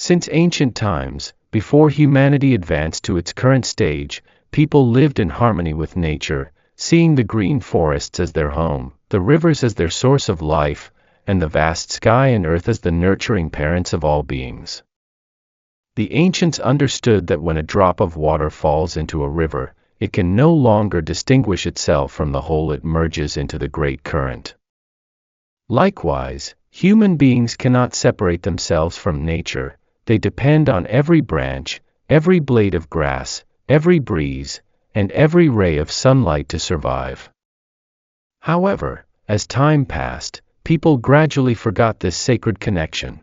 Since ancient times, before humanity advanced to its current stage, people lived in harmony with nature, seeing the green forests as their home, the rivers as their source of life, and the vast sky and earth as the nurturing parents of all beings. The ancients understood that when a drop of water falls into a river, it can no longer distinguish itself from the whole it merges into the great current. Likewise, human beings cannot separate themselves from nature. They depend on every branch, every blade of grass, every breeze, and every ray of sunlight to survive. However, as time passed, people gradually forgot this sacred connection.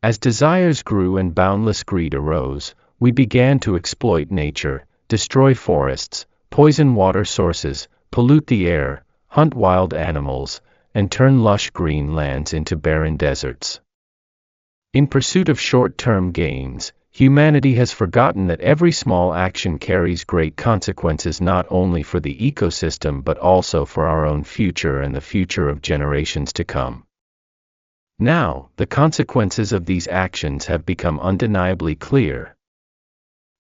As desires grew and boundless greed arose, we began to exploit nature, destroy forests, poison water sources, pollute the air, hunt wild animals, and turn lush green lands into barren deserts. In pursuit of short-term gains, humanity has forgotten that every small action carries great consequences not only for the ecosystem but also for our own future and the future of generations to come. Now, the consequences of these actions have become undeniably clear.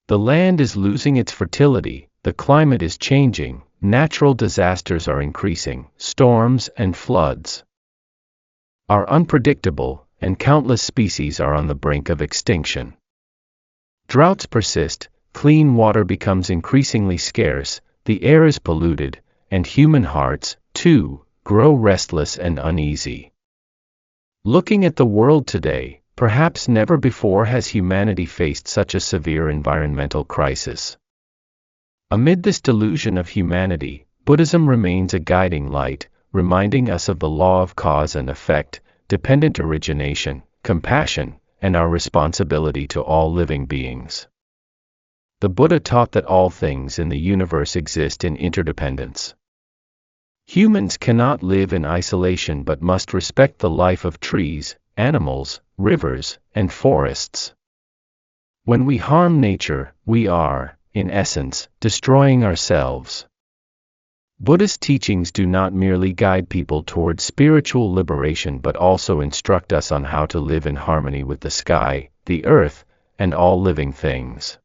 The land is losing its fertility, the climate is changing, natural disasters are increasing, storms and floods are unpredictable, and countless species are on the brink of extinction. Droughts persist, clean water becomes increasingly scarce, the air is polluted, and human hearts, too, grow restless and uneasy. Looking at the world today, perhaps never before has humanity faced such a severe environmental crisis. Amid this delusion of humanity, Buddhism remains a guiding light, reminding us of the law of cause and effect, dependent origination, compassion, and our responsibility to all living beings. The Buddha taught that all things in the universe exist in interdependence. Humans cannot live in isolation but must respect the life of trees, animals, rivers, and forests. When we harm nature, we are, in essence, destroying ourselves. Buddhist teachings do not merely guide people toward spiritual liberation but also instruct us on how to live in harmony with the sky, the earth, and all living things.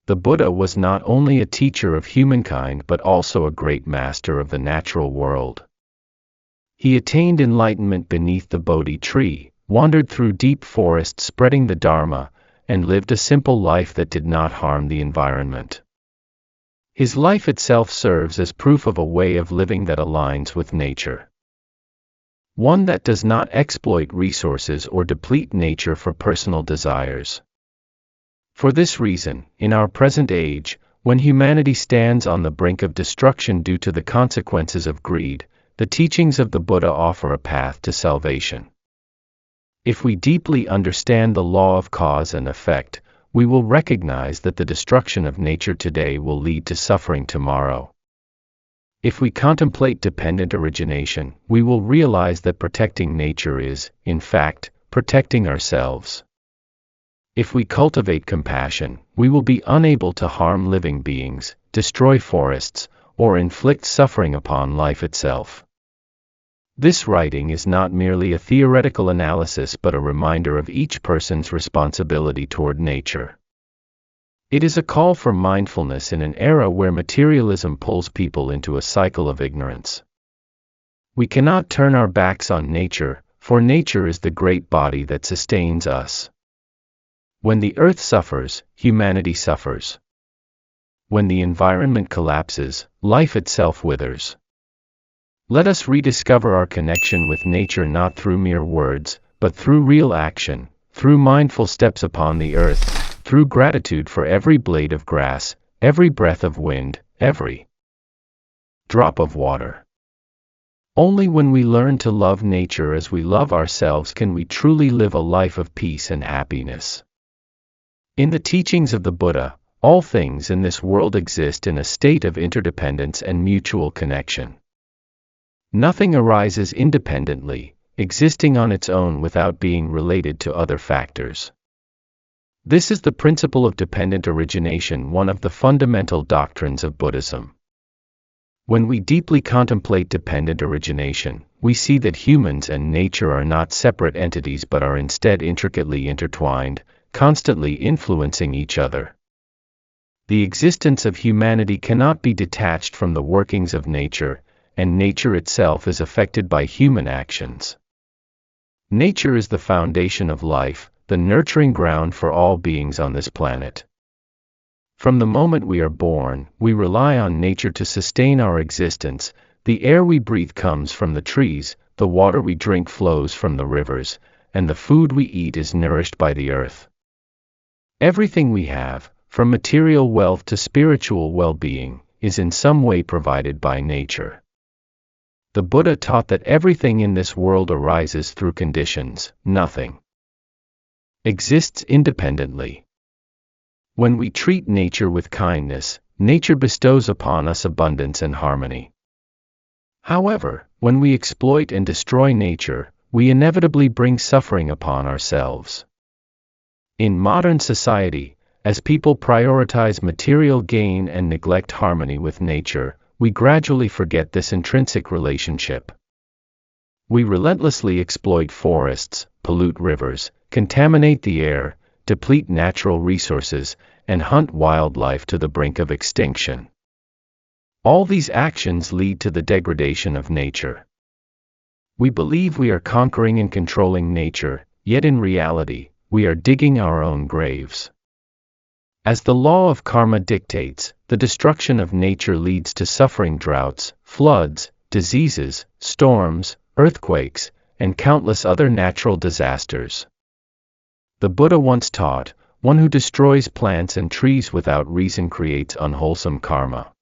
The Buddha was not only a teacher of humankind but also a great master of the natural world. He attained enlightenment beneath the Bodhi tree, wandered through deep forests spreading the Dharma, and lived a simple life that did not harm the environment. His life itself serves as proof of a way of living that aligns with nature. One that does not exploit resources or deplete nature for personal desires. For this reason, in our present age, when humanity stands on the brink of destruction due to the consequences of greed, the teachings of the Buddha offer a path to salvation. If we deeply understand the law of cause and effect, we will recognize that the destruction of nature today will lead to suffering tomorrow. If we contemplate dependent origination, we will realize that protecting nature is, in fact, protecting ourselves. If we cultivate compassion, we will be unable to harm living beings, destroy forests, or inflict suffering upon life itself. This writing is not merely a theoretical analysis but a reminder of each person's responsibility toward nature. It is a call for mindfulness in an era where materialism pulls people into a cycle of ignorance. We cannot turn our backs on nature, for nature is the great body that sustains us. When the earth suffers, humanity suffers. When the environment collapses, life itself withers. Let us rediscover our connection with nature not through mere words, but through real action, through mindful steps upon the earth, through gratitude for every blade of grass, every breath of wind, every drop of water. Only when we learn to love nature as we love ourselves can we truly live a life of peace and happiness. In the teachings of the Buddha, all things in this world exist in a state of interdependence and mutual connection. Nothing arises independently, existing on its own without being related to other factors. This is the principle of dependent origination, one of the fundamental doctrines of Buddhism. When we deeply contemplate dependent origination, we see that humans and nature are not separate entities but are instead intricately intertwined, constantly influencing each other. The existence of humanity cannot be detached from the workings of nature, and nature itself is affected by human actions. Nature is the foundation of life, the nurturing ground for all beings on this planet. From the moment we are born, we rely on nature to sustain our existence. The air we breathe comes from the trees, the water we drink flows from the rivers, and the food we eat is nourished by the earth. Everything we have, from material wealth to spiritual well-being, is in some way provided by nature. The Buddha taught that everything in this world arises through conditions. Nothing exists independently. When we treat nature with kindness, nature bestows upon us abundance and harmony. However, when we exploit and destroy nature, we inevitably bring suffering upon ourselves. In modern society, as people prioritize material gain and neglect harmony with nature, we gradually forget this intrinsic relationship. We relentlessly exploit forests, pollute rivers, contaminate the air, deplete natural resources, and hunt wildlife to the brink of extinction. All these actions lead to the degradation of nature. We believe we are conquering and controlling nature, yet in reality, we are digging our own graves. As the law of karma dictates, the destruction of nature leads to suffering droughts, floods, diseases, storms, earthquakes, and countless other natural disasters. The Buddha once taught, one who destroys plants and trees without reason creates unwholesome karma.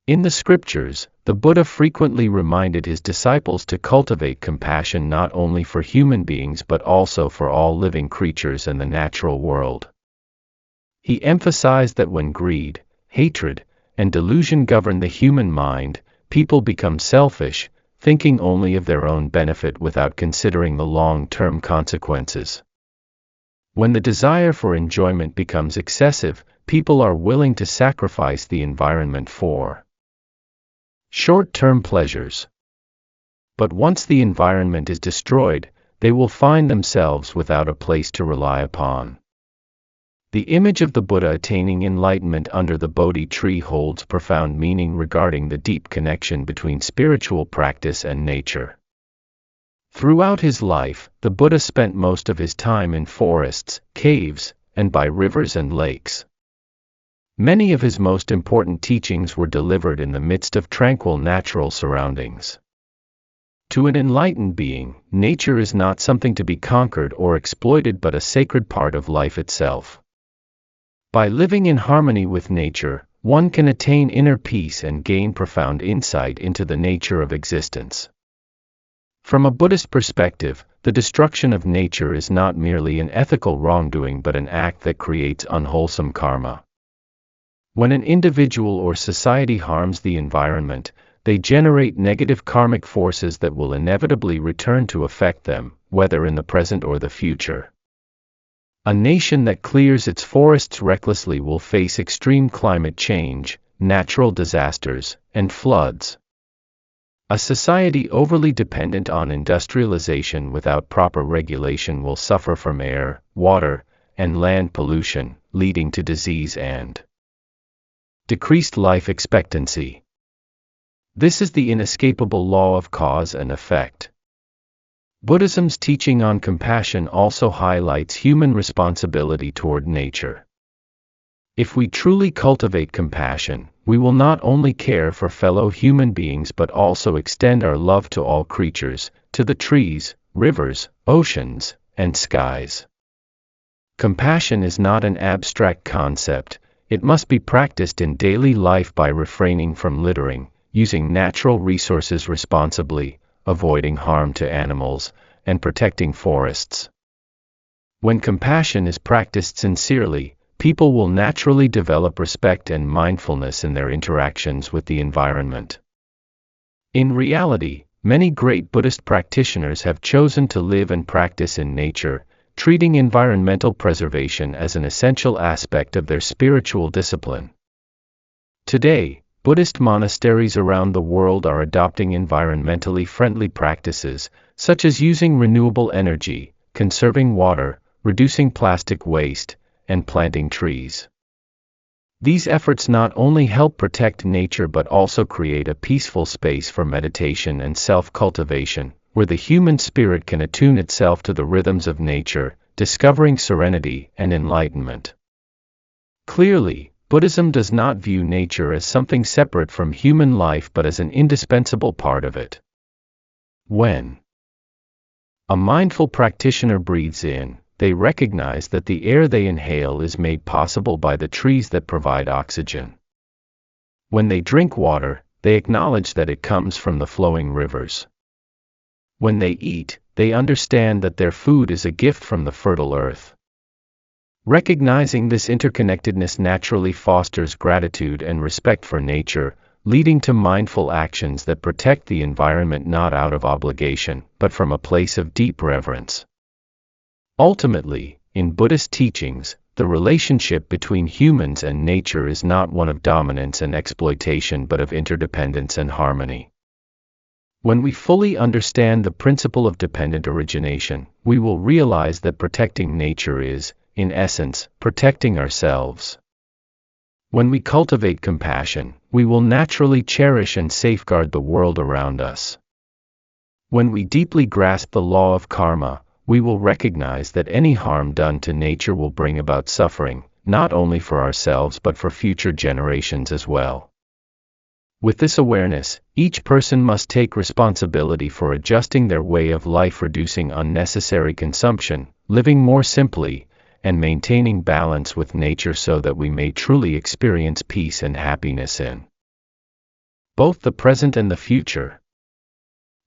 In the scriptures, the Buddha frequently reminded his disciples to cultivate compassion not only for human beings but also for all living creatures and the natural world. He emphasized that when greed, hatred, and delusion govern the human mind, people become selfish, thinking only of their own benefit without considering the long-term consequences. When the desire for enjoyment becomes excessive, people are willing to sacrifice the environment for short-term pleasures. But once the environment is destroyed, they will find themselves without a place to rely upon. The image of the Buddha attaining enlightenment under the Bodhi tree holds profound meaning regarding the deep connection between spiritual practice and nature. Throughout his life, the Buddha spent most of his time in forests, caves, and by rivers and lakes. Many of his most important teachings were delivered in the midst of tranquil natural surroundings. To an enlightened being, nature is not something to be conquered or exploited but a sacred part of life itself. By living in harmony with nature, one can attain inner peace and gain profound insight into the nature of existence. From a Buddhist perspective, the destruction of nature is not merely an ethical wrongdoing but an act that creates unwholesome karma. When an individual or society harms the environment, they generate negative karmic forces that will inevitably return to affect them, whether in the present or the future. A nation that clears its forests recklessly will face extreme climate change, natural disasters, and floods. A society overly dependent on industrialization without proper regulation will suffer from air, water, and land pollution, leading to disease and decreased life expectancy. This is the inescapable law of cause and effect. Buddhism's teaching on compassion also highlights human responsibility toward nature. If we truly cultivate compassion, we will not only care for fellow human beings but also extend our love to all creatures, to the trees, rivers, oceans, and skies. Compassion is not an abstract concept, it must be practiced in daily life by refraining from littering, using natural resources responsibly, avoiding harm to animals, and protecting forests. When compassion is practiced sincerely, people will naturally develop respect and mindfulness in their interactions with the environment. In reality, many great Buddhist practitioners have chosen to live and practice in nature, treating environmental preservation as an essential aspect of their spiritual discipline. Today, Buddhist monasteries around the world are adopting environmentally friendly practices, such as using renewable energy, conserving water, reducing plastic waste, and planting trees. These efforts not only help protect nature but also create a peaceful space for meditation and self-cultivation, where the human spirit can attune itself to the rhythms of nature, discovering serenity and enlightenment. Clearly, Buddhism does not view nature as something separate from human life but as an indispensable part of it. When a mindful practitioner breathes in, they recognize that the air they inhale is made possible by the trees that provide oxygen. When they drink water, they acknowledge that it comes from the flowing rivers. When they eat, they understand that their food is a gift from the fertile earth. Recognizing this interconnectedness naturally fosters gratitude and respect for nature, leading to mindful actions that protect the environment not out of obligation, but from a place of deep reverence. Ultimately, in Buddhist teachings, the relationship between humans and nature is not one of dominance and exploitation but of interdependence and harmony. When we fully understand the principle of dependent origination, we will realize that protecting nature is, in essence, protecting ourselves. When we cultivate compassion, we will naturally cherish and safeguard the world around us. When we deeply grasp the law of karma, we will recognize that any harm done to nature will bring about suffering, not only for ourselves but for future generations as well. With this awareness, each person must take responsibility for adjusting their way of life, reducing unnecessary consumption, living more simply, and maintaining balance with nature so that we may truly experience peace and happiness in both the present and the future.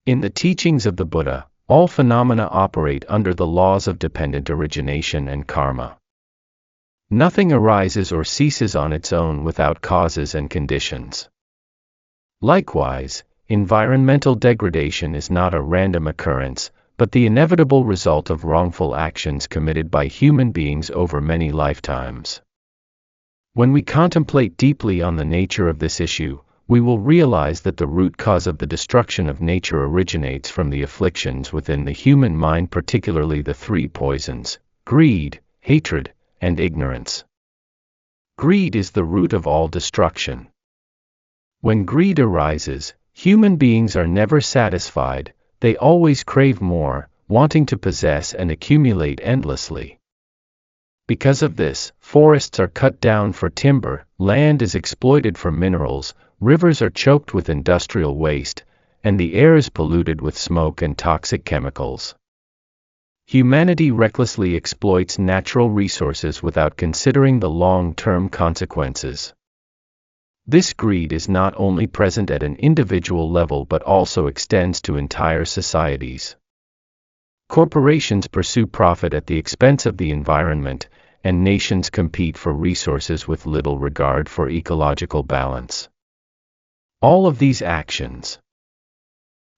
In the teachings of the Buddha, all phenomena operate under the laws of dependent origination and karma. Nothing arises or ceases on its own without causes and conditions. Likewise, environmental degradation is not a random occurrence, but the inevitable result of wrongful actions committed by human beings over many lifetimes. When we contemplate deeply on the nature of this issue, we will realize that the root cause of the destruction of nature originates from the afflictions within the human mind, particularly the three poisons: greed, hatred, and ignorance. Greed is the root of all destruction. When greed arises, human beings are never satisfied, they always crave more, wanting to possess and accumulate endlessly. Because of this, forests are cut down for timber, land is exploited for minerals, rivers are choked with industrial waste, and the air is polluted with smoke and toxic chemicals. Humanity recklessly exploits natural resources without considering the long-term consequences. This greed is not only present at an individual level but also extends to entire societies. Corporations pursue profit at the expense of the environment, and nations compete for resources with little regard for ecological balance. All of these actions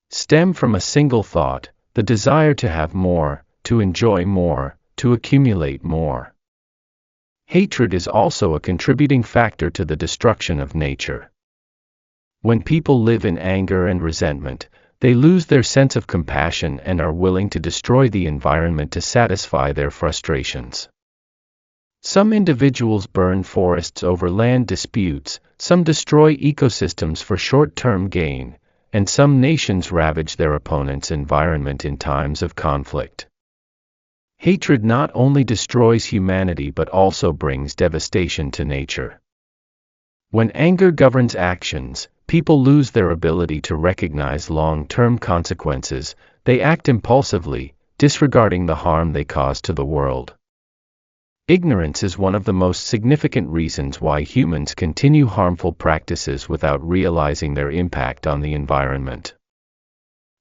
stem from a single thought: the desire to have more, to enjoy more, to accumulate more. Hatred is also a contributing factor to the destruction of nature. When people live in anger and resentment, they lose their sense of compassion and are willing to destroy the environment to satisfy their frustrations. Some individuals burn forests over land disputes, some destroy ecosystems for short-term gain, and some nations ravage their opponent's environment in times of conflict. Hatred not only destroys humanity but also brings devastation to nature. When anger governs actions, people lose their ability to recognize long-term consequences, they act impulsively, disregarding the harm they cause to the world. Ignorance is one of the most significant reasons why humans continue harmful practices without realizing their impact on the environment.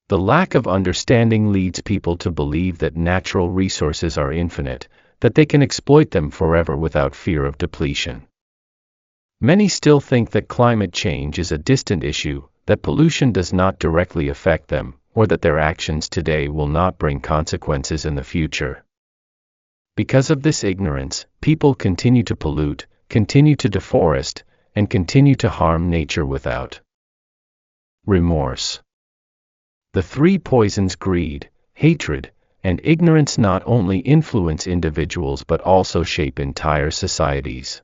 The lack of understanding leads people to believe that natural resources are infinite, that they can exploit them forever without fear of depletion. Many still think that climate change is a distant issue, that pollution does not directly affect them, or that their actions today will not bring consequences in the future. Because of this ignorance, people continue to pollute, continue to deforest, and continue to harm nature without remorse. The three poisons, greed, hatred, and ignorance, not only influence individuals but also shape entire societies.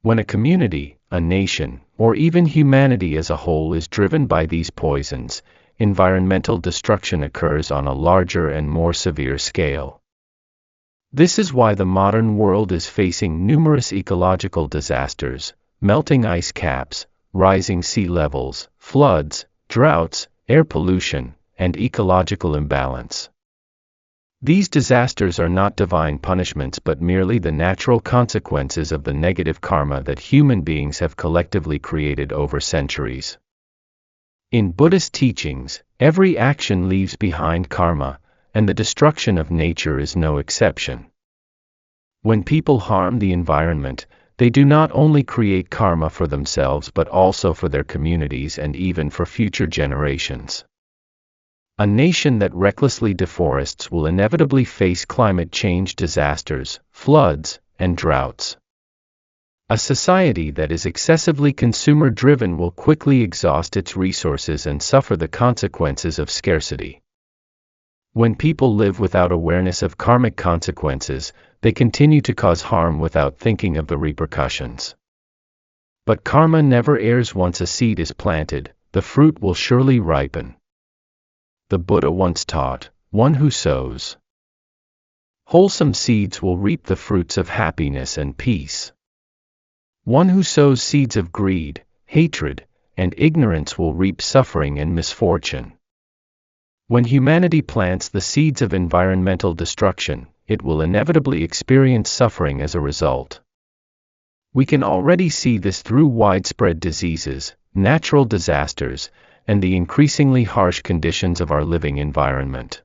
When a community, a nation, or even humanity as a whole is driven by these poisons, environmental destruction occurs on a larger and more severe scale. This is why the modern world is facing numerous ecological disasters: melting ice caps, rising sea levels, floods, droughts, air pollution, and ecological imbalance. These disasters are not divine punishments but merely the natural consequences of the negative karma that human beings have collectively created over centuries. In Buddhist teachings, every action leaves behind karma, and the destruction of nature is no exception. When people harm the environment, they do not only create karma for themselves but also for their communities and even for future generations. A nation that recklessly deforests will inevitably face climate change disasters, floods, and droughts. A society that is excessively consumer-driven will quickly exhaust its resources and suffer the consequences of scarcity. When people live without awareness of karmic consequences, they continue to cause harm without thinking of the repercussions. But karma never errs. Once a seed is planted, the fruit will surely ripen. The Buddha once taught, "One who sows wholesome seeds will reap the fruits of happiness and peace. One who sows seeds of greed, hatred, and ignorance will reap suffering and misfortune." When humanity plants the seeds of environmental destruction, it will inevitably experience suffering as a result. We can already see this through widespread diseases, natural disasters, and the increasingly harsh conditions of our living environment.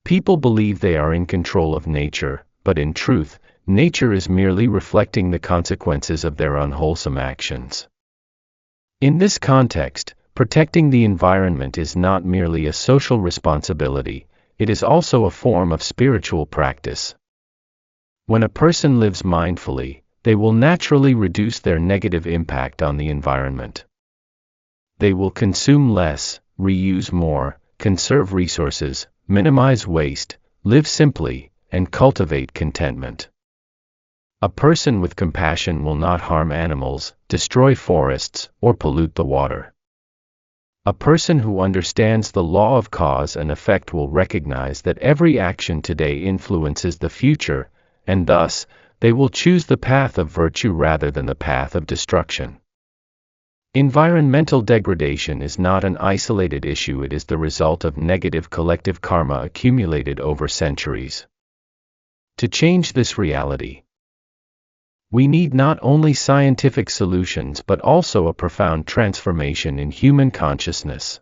People believe they are in control of nature, but in truth, nature is merely reflecting the consequences of their unwholesome actions. In this context, protecting the environment is not merely a social responsibility, it is also a form of spiritual practice. When a person lives mindfully, they will naturally reduce their negative impact on the environment. They will consume less, reuse more, conserve resources, minimize waste, live simply, and cultivate contentment. A person with compassion will not harm animals, destroy forests, or pollute the water. A person who understands the law of cause and effect will recognize that every action today influences the future, and thus, they will choose the path of virtue rather than the path of destruction. Environmental degradation is not an isolated issue, it is the result of negative collective karma accumulated over centuries. To change this reality, we need not only scientific solutions but also a profound transformation in human consciousness.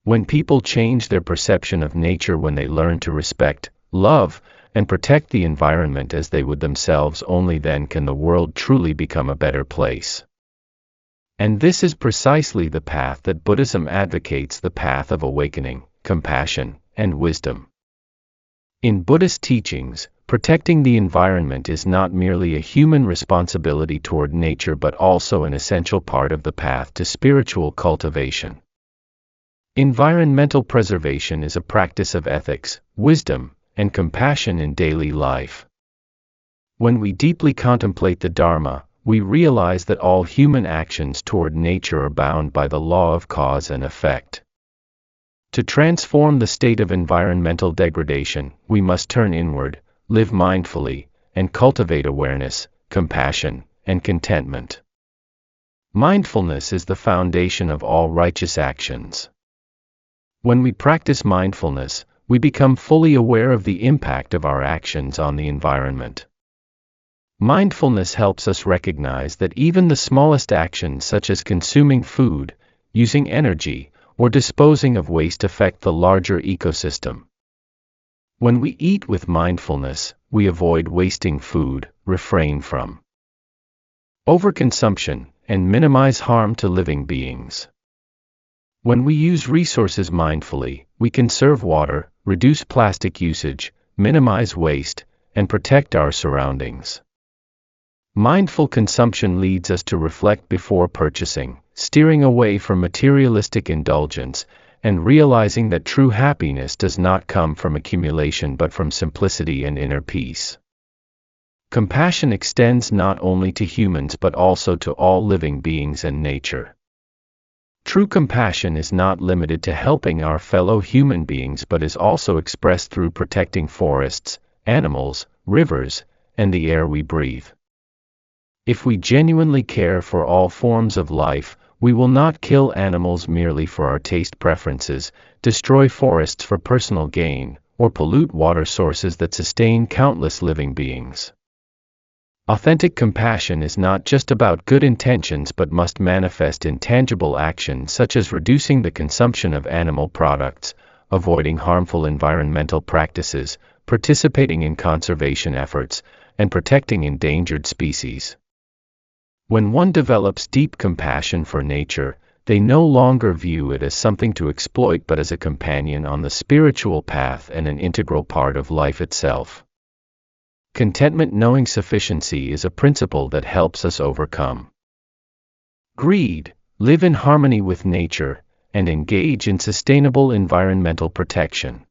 When people change their perception of nature, when they learn to respect, love, and protect the environment as they would themselves, only then can the world truly become a better place. And this is precisely the path that Buddhism advocates, the path of awakening, compassion, and wisdom. In Buddhist teachings, protecting the environment is not merely a human responsibility toward nature but also an essential part of the path to spiritual cultivation. Environmental preservation is a practice of ethics, wisdom, and compassion in daily life. When we deeply contemplate the Dharma, we realize that all human actions toward nature are bound by the law of cause and effect. To transform the state of environmental degradation, we must turn inward, live mindfully, and cultivate awareness, compassion, and contentment. Mindfulness is the foundation of all righteous actions. When we practice mindfulness, we become fully aware of the impact of our actions on the environment. Mindfulness helps us recognize that even the smallest actions, such as consuming food, using energy, or disposing of waste, affect the larger ecosystem. When we eat with mindfulness, we avoid wasting food, refrain from overconsumption, and minimize harm to living beings. When we use resources mindfully, we conserve water, reduce plastic usage, minimize waste, and protect our surroundings. Mindful consumption leads us to reflect before purchasing, steering away from materialistic indulgence, and realizing that true happiness does not come from accumulation but from simplicity and inner peace. Compassion extends not only to humans but also to all living beings and nature. True compassion is not limited to helping our fellow human beings but is also expressed through protecting forests, animals, rivers, and the air we breathe. If we genuinely care for all forms of life, we will not kill animals merely for our taste preferences, destroy forests for personal gain, or pollute water sources that sustain countless living beings. Authentic compassion is not just about good intentions but must manifest in tangible action such as reducing the consumption of animal products, avoiding harmful environmental practices, participating in conservation efforts, and protecting endangered species. When one develops deep compassion for nature, they no longer view it as something to exploit but as a companion on the spiritual path and an integral part of life itself. Contentment knowing sufficiency is a principle that helps us overcome greed, live in harmony with nature, and engage in sustainable environmental protection.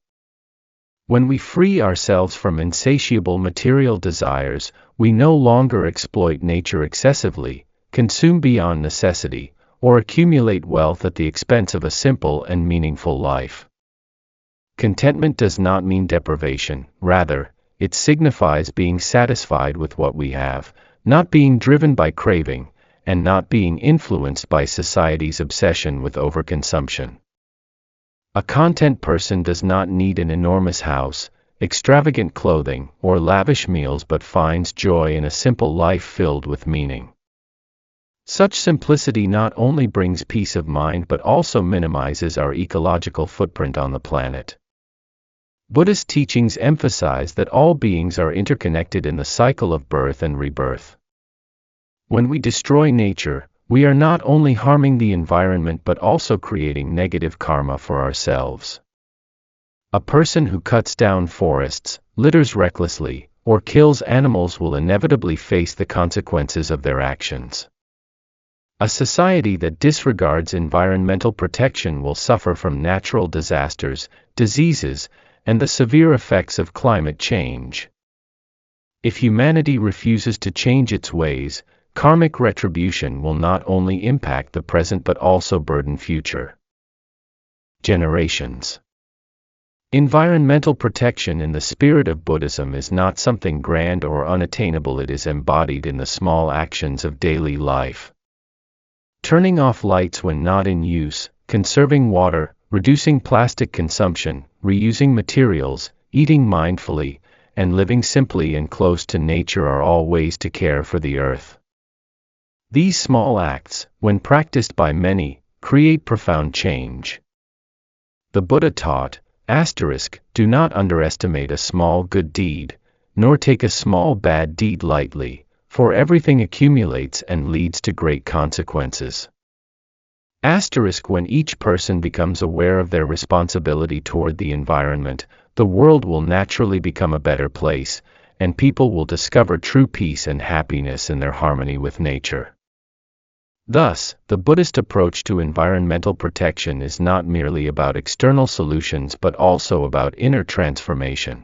When we free ourselves from insatiable material desires, we no longer exploit nature excessively, consume beyond necessity, or accumulate wealth at the expense of a simple and meaningful life. Contentment does not mean deprivation, rather, it signifies being satisfied with what we have, not being driven by craving, and not being influenced by society's obsession with overconsumption. A content person does not need an enormous house, extravagant clothing, or lavish meals but finds joy in a simple life filled with meaning. Such simplicity not only brings peace of mind but also minimizes our ecological footprint on the planet. Buddhist teachings emphasize that all beings are interconnected in the cycle of birth and rebirth. When we destroy nature, we are not only harming the environment but also creating negative karma for ourselves. A person who cuts down forests, litters recklessly, or kills animals will inevitably face the consequences of their actions. A society that disregards environmental protection will suffer from natural disasters, diseases, and the severe effects of climate change. If humanity refuses to change its ways, karmic retribution will not only impact the present but also burden future generations. Environmental protection in the spirit of Buddhism is not something grand or unattainable. It is embodied in the small actions of daily life. Turning off lights when not in use, conserving water, reducing plastic consumption, reusing materials, eating mindfully, and living simply and close to nature are all ways to care for the earth. These small acts, when practiced by many, create profound change. The Buddha taught, do not underestimate a small good deed, nor take a small bad deed lightly, for everything accumulates and leads to great consequences. When each person becomes aware of their responsibility toward the environment, the world will naturally become a better place, and people will discover true peace and happiness in their harmony with nature. Thus, the Buddhist approach to environmental protection is not merely about external solutions but also about inner transformation.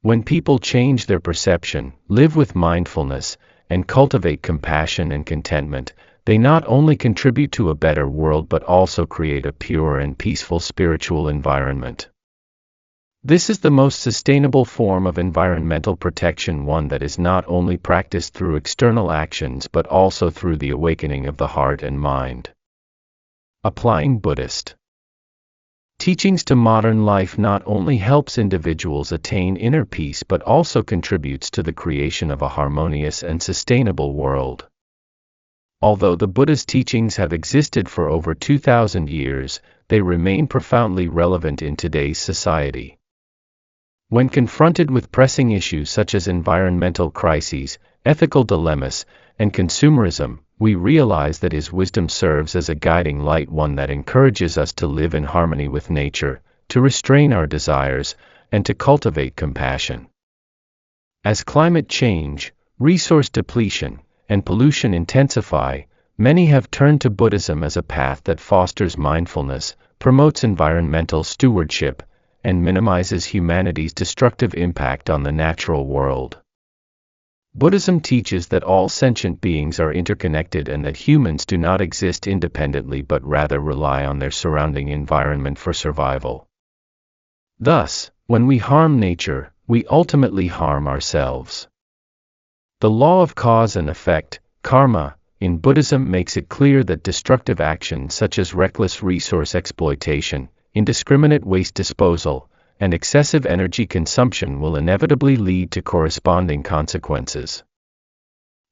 When people change their perception, live with mindfulness, and cultivate compassion and contentment, they not only contribute to a better world but also create a pure and peaceful spiritual environment. This is the most sustainable form of environmental protection, one that is not only practiced through external actions but also through the awakening of the heart and mind. Applying Buddhist teachings to modern life not only helps individuals attain inner peace but also contributes to the creation of a harmonious and sustainable world. Although the Buddha's teachings have existed for over 2,000 years, they remain profoundly relevant in today's society. When confronted with pressing issues such as environmental crises, ethical dilemmas, and consumerism, we realize that his wisdom serves as a guiding light, one that encourages us to live in harmony with nature, to restrain our desires, and to cultivate compassion. As climate change, resource depletion, and pollution intensify, many have turned to Buddhism as a path that fosters mindfulness, promotes environmental stewardship, and minimizes humanity's destructive impact on the natural world. Buddhism teaches that all sentient beings are interconnected and that humans do not exist independently but rather rely on their surrounding environment for survival. Thus, when we harm nature, we ultimately harm ourselves. The law of cause and effect, karma, in Buddhism makes it clear that destructive actions such as reckless resource exploitation, indiscriminate waste disposal, and excessive energy consumption will inevitably lead to corresponding consequences.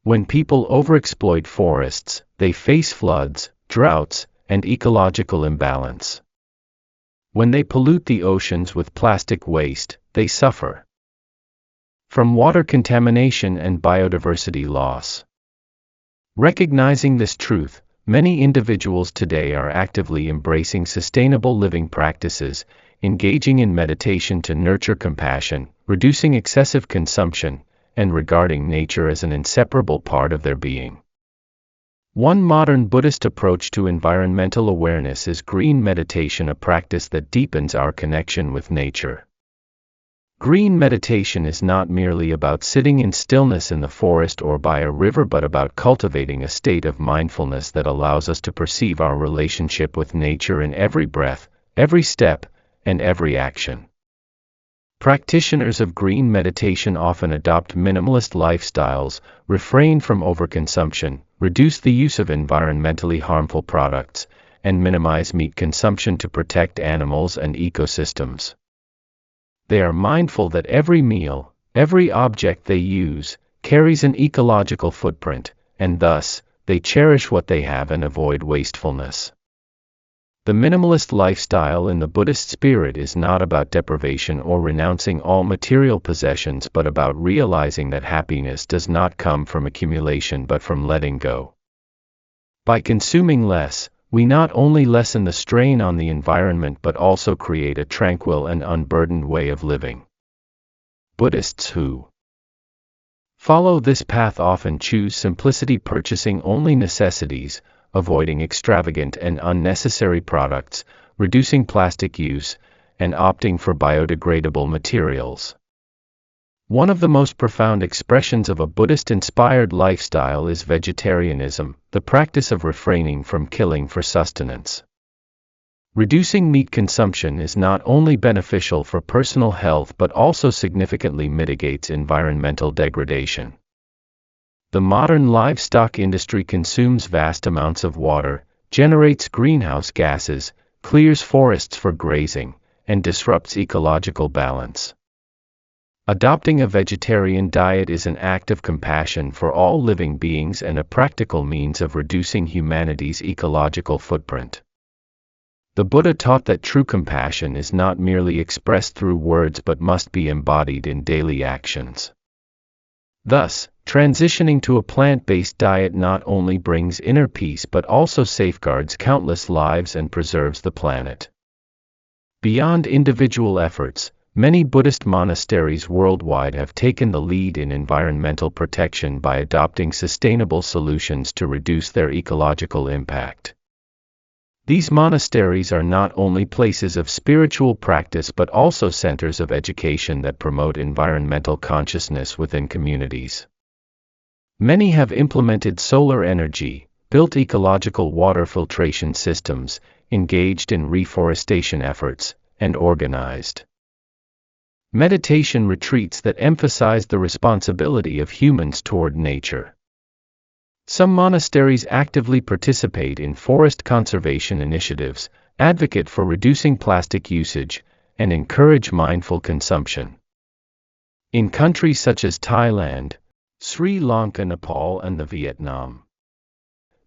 When people overexploit forests, they face floods, droughts, and ecological imbalance. When they pollute the oceans with plastic waste, they suffer from water contamination and biodiversity loss. Recognizing this truth, many individuals today are actively embracing sustainable living practices, engaging in meditation to nurture compassion, reducing excessive consumption, and regarding nature as an inseparable part of their being. One modern Buddhist approach to environmental awareness is green meditation, a practice that deepens our connection with nature. Green meditation is not merely about sitting in stillness in the forest or by a river but about cultivating a state of mindfulness that allows us to perceive our relationship with nature in every breath, every step, and every action. Practitioners of green meditation often adopt minimalist lifestyles, refrain from overconsumption, reduce the use of environmentally harmful products, and minimize meat consumption to protect animals and ecosystems. They are mindful that every meal, every object they use, carries an ecological footprint, and thus, they cherish what they have and avoid wastefulness. The minimalist lifestyle in the Buddhist spirit is not about deprivation or renouncing all material possessions but about realizing that happiness does not come from accumulation but from letting go. By consuming less, we not only lessen the strain on the environment but also create a tranquil and unburdened way of living. Buddhists who follow this path often choose simplicity, purchasing only necessities, avoiding extravagant and unnecessary products, reducing plastic use, and opting for biodegradable materials. One of the most profound expressions of a Buddhist-inspired lifestyle is vegetarianism, the practice of refraining from killing for sustenance. Reducing meat consumption is not only beneficial for personal health but also significantly mitigates environmental degradation. The modern livestock industry consumes vast amounts of water, generates greenhouse gases, clears forests for grazing, and disrupts ecological balance. Adopting a vegetarian diet is an act of compassion for all living beings and a practical means of reducing humanity's ecological footprint. The Buddha taught that true compassion is not merely expressed through words but must be embodied in daily actions. Thus, transitioning to a plant-based diet not only brings inner peace but also safeguards countless lives and preserves the planet. Beyond individual efforts, many Buddhist monasteries worldwide have taken the lead in environmental protection by adopting sustainable solutions to reduce their ecological impact. These monasteries are not only places of spiritual practice but also centers of education that promote environmental consciousness within communities. Many have implemented solar energy, built ecological water filtration systems, engaged in reforestation efforts, and organized meditation retreats that emphasize the responsibility of humans toward nature. Some monasteries actively participate in forest conservation initiatives, advocate for reducing plastic usage, and encourage mindful consumption. In countries such as Thailand, Sri Lanka, Nepal, and Vietnam,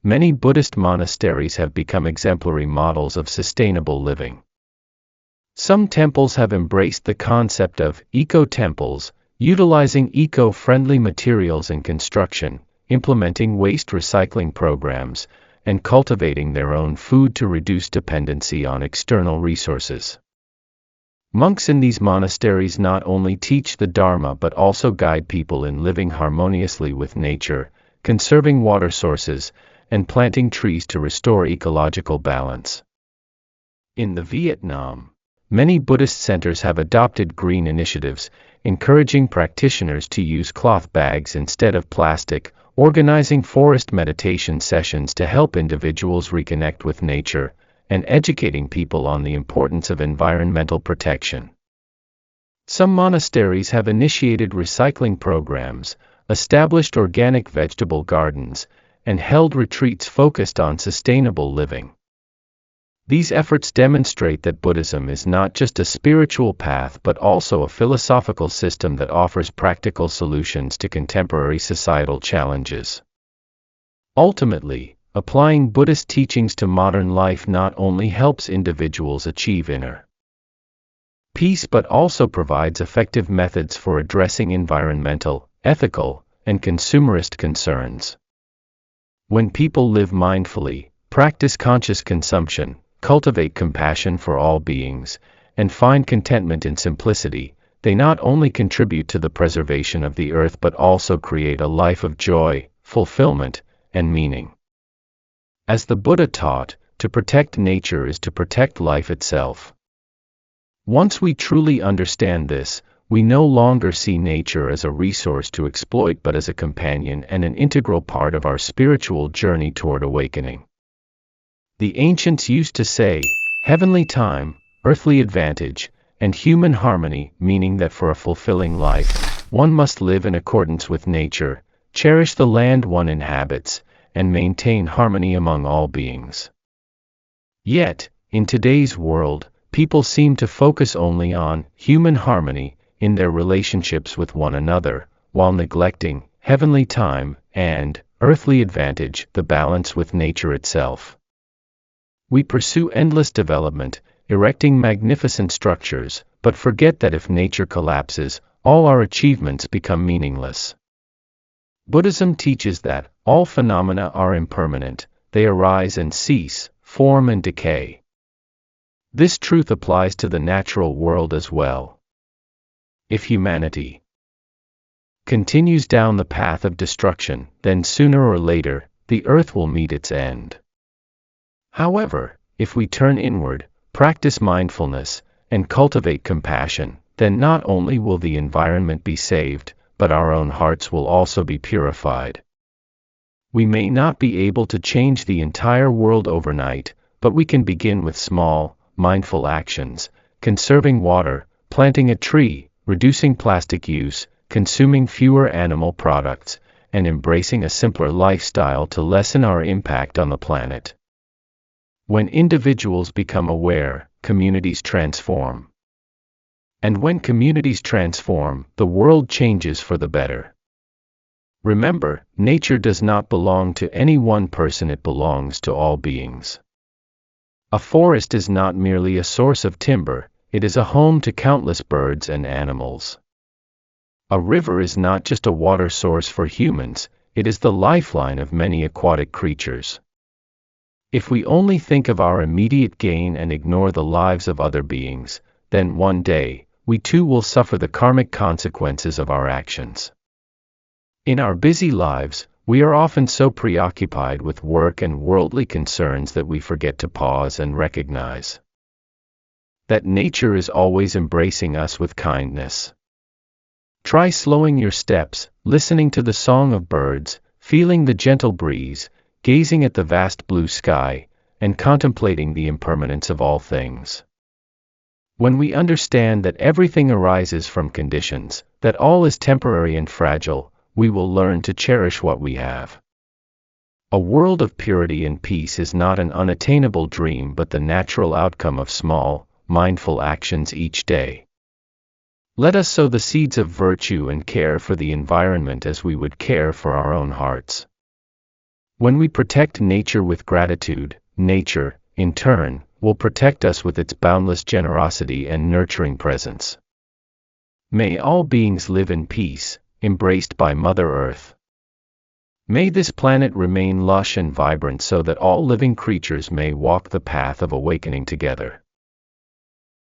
many Buddhist monasteries have become exemplary models of sustainable living. Some temples have embraced the concept of eco-temples, utilizing eco-friendly materials in construction, implementing waste recycling programs, and cultivating their own food to reduce dependency on external resources. Monks in these monasteries not only teach the Dharma but also guide people in living harmoniously with nature, conserving water sources, and planting trees to restore ecological balance. In Vietnam, many Buddhist centers have adopted green initiatives, encouraging practitioners to use cloth bags instead of plastic, organizing forest meditation sessions to help individuals reconnect with nature, and educating people on the importance of environmental protection. Some monasteries have initiated recycling programs, established organic vegetable gardens, and held retreats focused on sustainable living. These efforts demonstrate that Buddhism is not just a spiritual path but also a philosophical system that offers practical solutions to contemporary societal challenges. Ultimately, applying Buddhist teachings to modern life not only helps individuals achieve inner peace but also provides effective methods for addressing environmental, ethical, and consumerist concerns. When people live mindfully, practice conscious consumption, cultivate compassion for all beings, and find contentment in simplicity, they not only contribute to the preservation of the earth but also create a life of joy, fulfillment, and meaning. As the Buddha taught, to protect nature is to protect life itself. Once we truly understand this, we no longer see nature as a resource to exploit but as a companion and an integral part of our spiritual journey toward awakening. The ancients used to say, heavenly time, earthly advantage, and human harmony, meaning that for a fulfilling life, one must live in accordance with nature, cherish the land one inhabits, and maintain harmony among all beings. Yet, in today's world, people seem to focus only on human harmony in their relationships with one another, while neglecting heavenly time and earthly advantage, the balance with nature itself. We pursue endless development, erecting magnificent structures, but forget that if nature collapses, all our achievements become meaningless. Buddhism teaches that all phenomena are impermanent, they arise and cease, form and decay. This truth applies to the natural world as well. If humanity continues down the path of destruction, then sooner or later, the earth will meet its end. However, if we turn inward, practice mindfulness, and cultivate compassion, then not only will the environment be saved, but our own hearts will also be purified. We may not be able to change the entire world overnight, but we can begin with small, mindful actions, conserving water, planting a tree, reducing plastic use, consuming fewer animal products, and embracing a simpler lifestyle to lessen our impact on the planet. When individuals become aware, communities transform. And when communities transform, the world changes for the better. Remember, nature does not belong to any one person, it belongs to all beings. A forest is not merely a source of timber, it is a home to countless birds and animals. A river is not just a water source for humans, it is the lifeline of many aquatic creatures. If we only think of our immediate gain and ignore the lives of other beings, then one day, we too will suffer the karmic consequences of our actions. In our busy lives, we are often so preoccupied with work and worldly concerns that we forget to pause and recognize that nature is always embracing us with kindness. Try slowing your steps, listening to the song of birds, feeling the gentle breeze, gazing at the vast blue sky, and contemplating the impermanence of all things. When we understand that everything arises from conditions, that all is temporary and fragile, we will learn to cherish what we have. A world of purity and peace is not an unattainable dream but the natural outcome of small, mindful actions each day. Let us sow the seeds of virtue and care for the environment as we would care for our own hearts. When we protect nature with gratitude, nature, in turn, will protect us with its boundless generosity and nurturing presence. May all beings live in peace, embraced by Mother Earth. May this planet remain lush and vibrant so that all living creatures may walk the path of awakening together.